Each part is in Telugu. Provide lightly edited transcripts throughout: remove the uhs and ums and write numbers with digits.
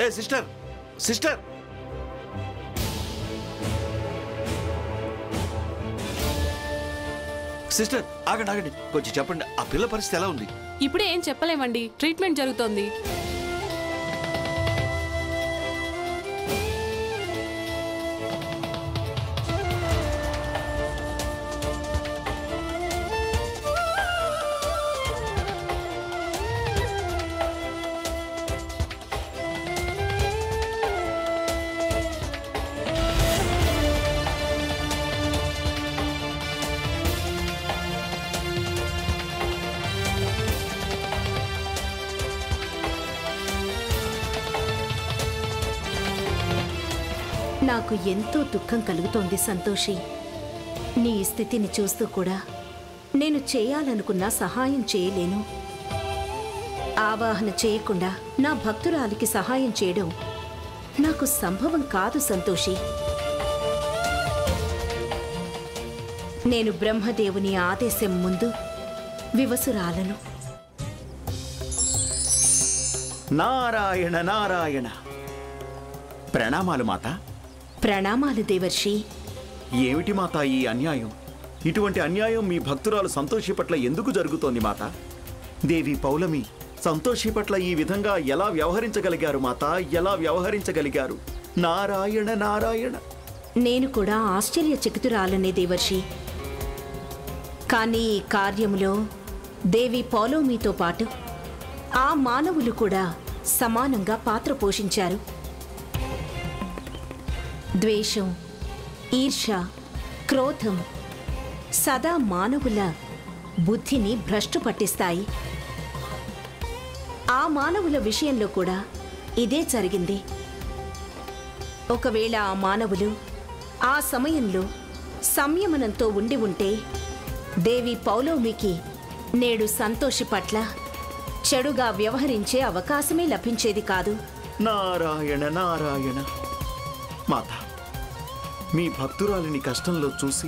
ఏ సిస్టర్ సిస్టర్ సిస్టర్ ఆగండి ఆగండి, కొంచెం చెప్పండి, ఆ పిల్ల పరిస్థితి ఎలా ఉంది? ఇప్పుడే ఏం చెప్పలేమండి, ట్రీట్మెంట్ జరుగుతోంది. నాకు ఎంతో దుఃఖం కలుగుతోంది సంతోషి. నీ స్థితిని చూస్తూ కూడా నేను చేయాలనుకున్న సహాయం చేయలేను. ఆవాహన చేయకుండా నా భక్తురాలికి సహాయం చేయడం నాకు సంభవం కాదు సంతోషి. నేను బ్రహ్మదేవుని ఆదేశం ముందు వివసురాలను. నారాయణ నారాయణ. ప్రణామాలు మాత. ప్రణామాలు దేవర్షి. ఏమిటి మాత ఈ అన్యాయం? ఇటువంటి అన్యాయం మీ భక్తురాలు సంతోషి పట్ల ఎందుకు జరుగుతోంది మాత? దేవి పౌలమి సంతోషి పట్ల ఈ విధంగా ఎలా వ్యవహరించగలిగారు మాత? ఎలా వ్యవహరించగలిగారు? నారాయణ నారాయణ. నేను కూడా ఆశ్చర్యచకితురాలనే దేవర్షి. కానీ ఈ కార్యములో దేవి పౌలోమితో పాటు ఆ మానవులు కూడా సమానంగా పాత్ర పోషించారు. ద్వేషం, ఈర్ష, క్రోధం సదా మానవుల బుద్ధిని భ్రష్టు పట్టిస్తాయి. ఆ మానవుల విషయంలో కూడా ఇదే జరిగింది. ఒకవేళ ఆ మానవులు ఆ సమయంలో సంయమనంతో ఉండి ఉంటే దేవి పౌలోమికి నేడు సంతోషి పట్ల చెడుగా వ్యవహరించే అవకాశమే లభించేది కాదు. నారాయణ నారాయణ. మాత, మీ భక్తురాలిని కష్టంలో చూసి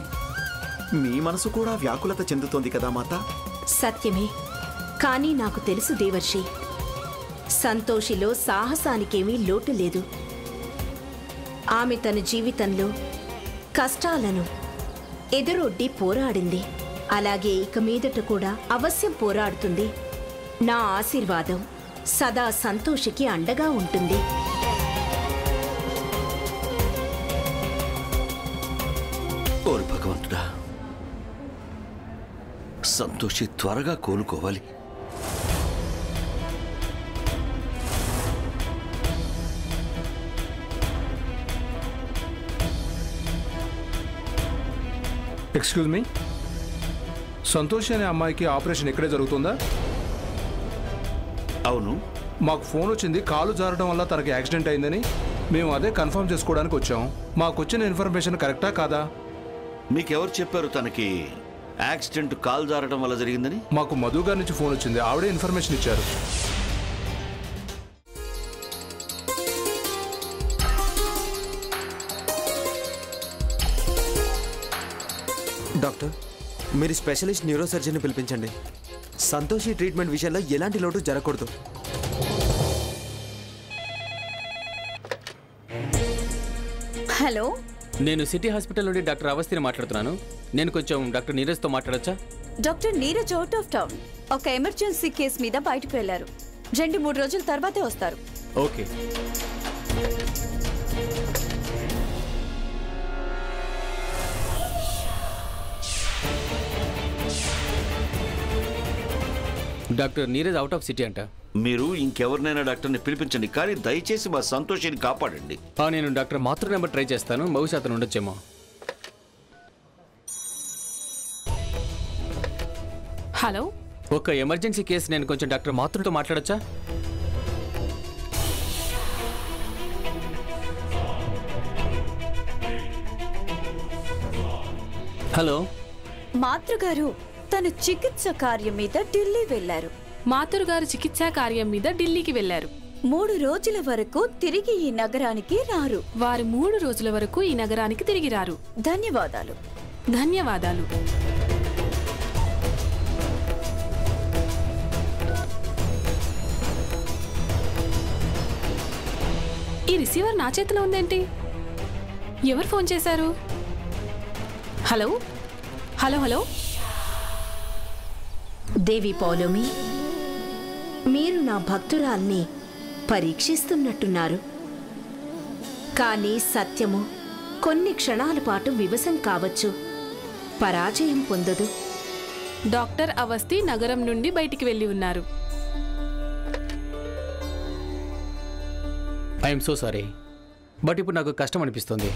మీ మనసు కూడా వ్యాకులత చెందుతోంది కదా మాత? సత్యమే. కానీ నాకు తెలుసు దేవర్షి, సంతోషిలో సాహసానికేమీ లోటు లేదు. ఆమె తన జీవితంలో కష్టాలను ఎదురొడ్డి పోరాడింది. అలాగే ఇక మీదట కూడా అవశ్యం పోరాడుతుంది. నా ఆశీర్వాదం సదా సంతోషికి అండగా ఉంటుంది. ఓరి భగవంతుడా, సంతోషి త్వరగా కోలుకోవాలి. ఎక్స్క్యూజ్ మీ, సంతోషి అనే అమ్మాయికి ఆపరేషన్ ఇక్కడే జరుగుతుందా? అవును. మాకు ఫోన్ వచ్చింది కాలు జారడం వల్ల తనకి యాక్సిడెంట్ అయిందని. మేము అదే కన్ఫర్మ్ చేసుకోవడానికి వచ్చాం. మాకు వచ్చిన ఇన్ఫర్మేషన్ కరెక్టా కాదా? మీకెవరు చెప్పారు తనకి యాక్సిడెంట్ కాలు జారడం వల్ల జరిగిందని? మాకు మధు గారి నుంచి ఫోన్ వచ్చింది, ఆవిడే ఇన్ఫర్మేషన్ ఇచ్చారు. డాక్టర్, మీరు స్పెషలిస్ట్ న్యూరో సర్జన్ని పిలిపించండి. సంతోషి ట్రీట్మెంట్ విషయంలో ఎలాంటి లోటు జరగకూడదు. హలో, నేను సిటీ హాస్పిటల్ నుండి డాక్టర్ అవస్థిని మాట్లాడుతున్నాను. నేను కొంచెం డాక్టర్ నీరజ్తో మాట్లాడచ్చా? Doctor Neeraj out of town ఒక ఎమర్జెన్సీ కేసు మీద బయటకు వెళ్లారు. 2-3 రోజుల తర్వాతే వస్తారు. Okay. Doctor Neeraj out of city అంట. మీరు ఇంకెవరినైనా డాక్టర్ని పిలిపించండి, కానీ దయచేసి మా సంతోషిని కాపాడండి. నేను డాక్టర్ మాతృ నెంబర్ ట్రై చేస్తాను, బహుశా అతను ఉండొచ్చేమో. హలో, ఒక ఎమర్జెన్సీ కేసు, నేను కొంచెం డాక్టర్ మాతృతో మాట్లాడచ్చా? హలో. మాతృగారు తన చికిత్స కార్యం మీద ఢిల్లీ వెళ్లారు. మాతృగారు చికిత్సా కార్యం మీద ఢిల్లీకి వెళ్లారు. 3 రోజుల వరకు తిరిగి ఈ నగరానికి రారు. వారు 3 రోజుల వరకు ఈ నగరానికి తిరిగి రారు. ధన్యవాదాలు. ధన్యవాదాలు. ఈ రిసీవర్ నా చేతిలో ఉందేంటి? ఎవరు ఫోన్ చేశారు? Hello hello hello. Devi Paulomi, మీరు నా భక్తురాల్ని పరీక్షిస్తున్నట్టున్నారు. కానీ సత్యము కొన్ని క్షణాల పాటు వివశం కావచ్చు, పరాజయం పొందదు. డాక్టర్ అవస్థి నగరం నుండి బయటికి వెళ్ళి ఉన్నారు. ఐఎమ్ సో సారీ, బట్ ఇప్పుడు నాకు కష్టం అనిపిస్తుంది.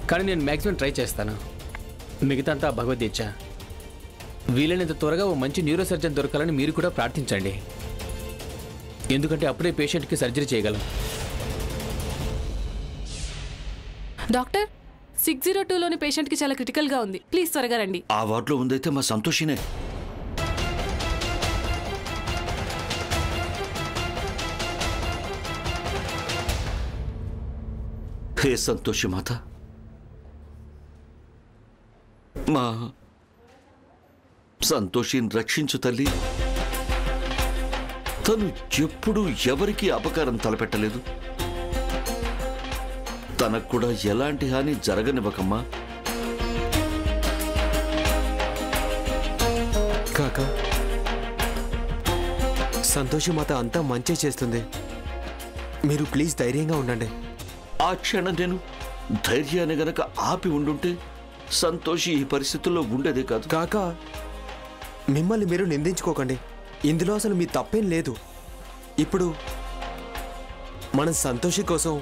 కానీ నేను మ్యాక్సిమం ట్రై చేస్తాను. మిగతా అంతా భగవద్గీత. వీలైనంత త్వరగా ఓ మంచి న్యూరో సర్జన్ దొరకాలని మీరు కూడా ప్రార్థించండి. ఎందుకంటే అప్పుడే పేషెంట్కి సర్జరీ చేయగలం. డాక్టర్, 602లోని పేషెంట్కి చాలా క్రిటికల్గా ఉంది. ప్లీజ్ త్వరగా రండి. ఆ వార్డులో ఉందైతే మా సంతోషినే. హే సంతోషి మాత, మా సంతోషిని రక్షించు తల్లి. తను ఎప్పుడూ ఎవరికీ అపకారం తలపెట్టలేదు. తనకు కూడా ఎలాంటి హాని జరగనివ్వకమ్మా. కాకా, సంతోషి మాత అంతా మంచి చేస్తుంది. మీరు ప్లీజ్ ధైర్యంగా ఉండండి. ఆ క్షణం నేను ధైర్యాన్ని గనక ఆపి ఉండుంటే సంతోషి ఈ పరిస్థితుల్లో ఉండేదే కాదు. కాకా, మిమ్మల్ని మీరు నిందించుకోకండి. ఇందులో అసలు మీ తప్పేం లేదు. ఇప్పుడు మనం సంతోషి కోసం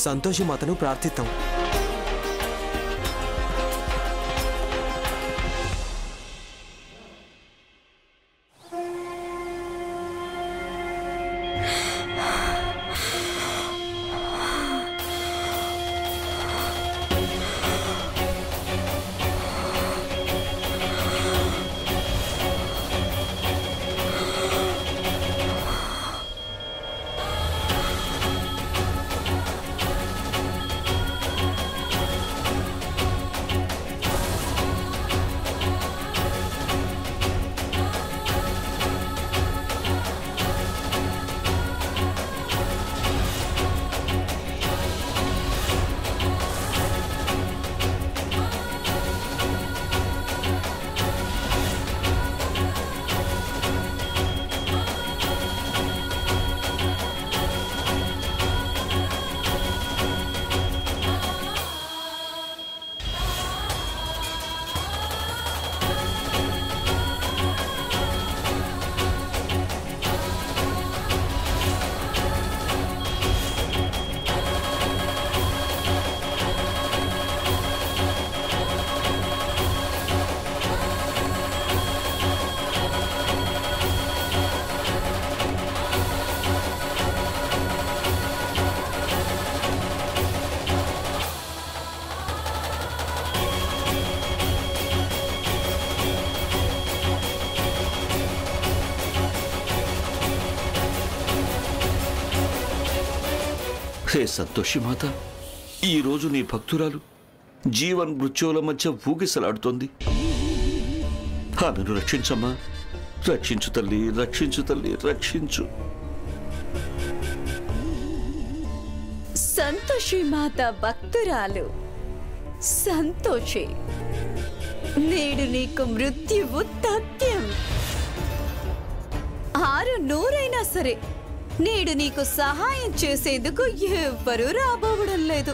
సంతోషి మాతను ప్రార్థిద్దాం. హే సంతోషి మాత, ఈరోజు నీ భక్తురాలు జీవన్ మృత్యువుల మధ్య ఊగిసలాడుతోంది. ఆమెను రక్షించమ్మా. రక్షించు తల్లి, రక్షించు తల్లి, రక్షించు. సంతోషి మాత భక్తురాలు సంతోషి, నేడు నీకు మృత్యువు తథ్యం. 600 సరే, నేడు నీకు సహాయం చేసేందుకు ఎవ్వరూ రాబోవడం లేదు.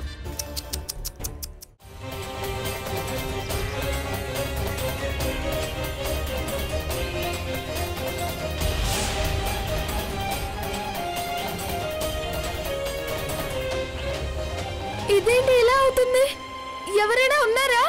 ఇదేంటి ఇలా అవుతుంది? ఎవరైనా ఉన్నారా?